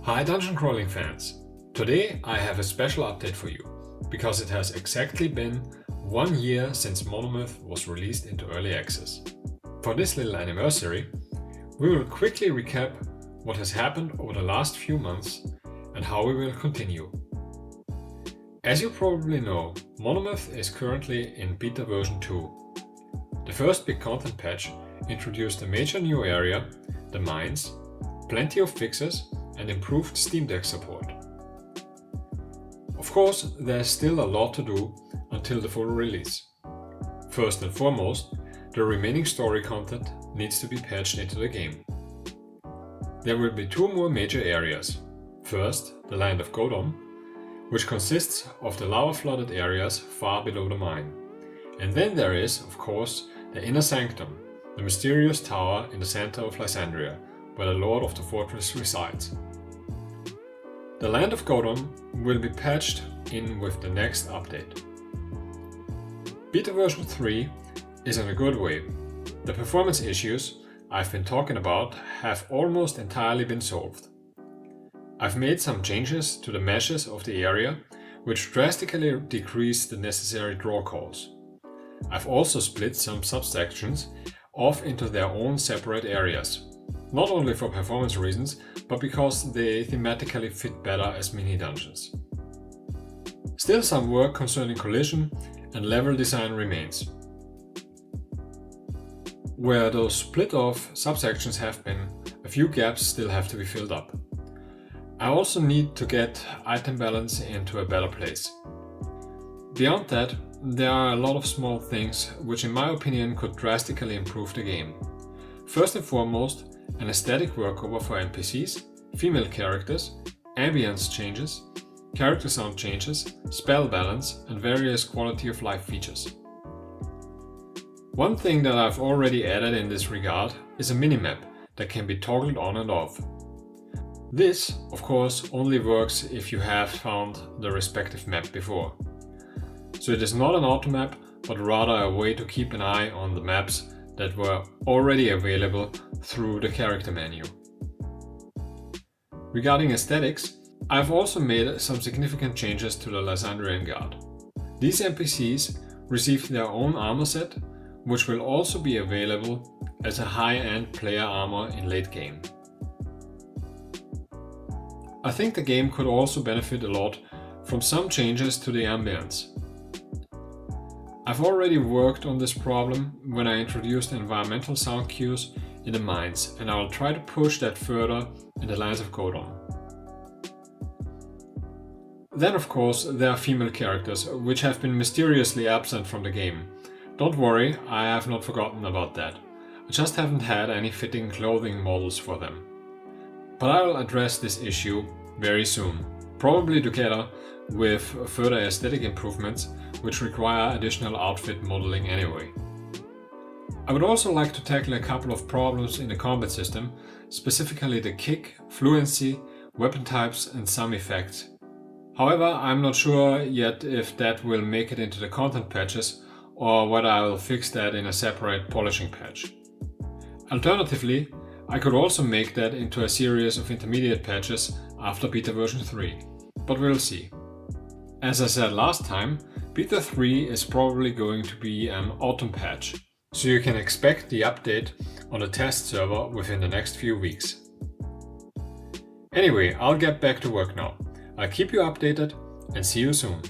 Hi dungeon crawling fans! Today I have a special update for you, because it has exactly been 1 year since MONOMYTH was released into early access. For this little anniversary, we will quickly recap what has happened over the last few months and how we will continue. As you probably know, MONOMYTH is currently in beta version 2. The first big content patch introduced a major new area, the mines, plenty of fixes and improved Steam Deck support. Of course, there's still a lot to do until the full release. First and foremost, the remaining story content needs to be patched into the game. There will be 2 more major areas. First, the Land of Godom, which consists of the lava-flooded areas far below the mine. And then there is, of course, the Inner Sanctum, the mysterious tower in the center of Lysandria, where the Lord of the Fortress resides. The Land of Godom will be patched in with the next update. Beta version 3 is in a good way. The performance issues I've been talking about have almost entirely been solved. I've made some changes to the meshes of the area, which drastically decrease the necessary draw calls. I've also split some subsections off into their own separate areas, not only for performance reasons, but because they thematically fit better as mini-dungeons. Still, some work concerning collision and level design remains. Where those split-off subsections have been, a few gaps still have to be filled up. I also need to get item balance into a better place. Beyond that, there are a lot of small things which in my opinion could drastically improve the game. First and foremost, an aesthetic workover for NPCs, female characters, ambience changes, character sound changes, spell balance and various quality of life features. One thing that I've already added in this regard is a minimap that can be toggled on and off. This, of course, only works if you have found the respective map before. So it is not an auto map, but rather a way to keep an eye on the maps that were already available through the character menu. Regarding aesthetics, I've also made some significant changes to the Lysandrian Guard. These NPCs received their own armor set, which will also be available as a high-end player armor in late game. I think the game could also benefit a lot from some changes to the ambience. I've already worked on this problem when I introduced environmental sound cues in the mines, and I will try to push that further in the Lands of Godom. Then of course there are female characters, which have been mysteriously absent from the game. Don't worry, I have not forgotten about that. I just haven't had any fitting clothing models for them. But I will address this issue very soon, probably together with further aesthetic improvements which require additional outfit modeling anyway. I would also like to tackle a couple of problems in the combat system, specifically the kick, fluency, weapon types and some effects. However, I'm not sure yet if that will make it into the content patches or whether I will fix that in a separate polishing patch. Alternatively, I could also make that into a series of intermediate patches after beta version 3, but we'll see. As I said last time, beta 3 is probably going to be an autumn patch, so you can expect the update on the test server within the next few weeks. Anyway, I'll get back to work now. I'll keep you updated and see you soon.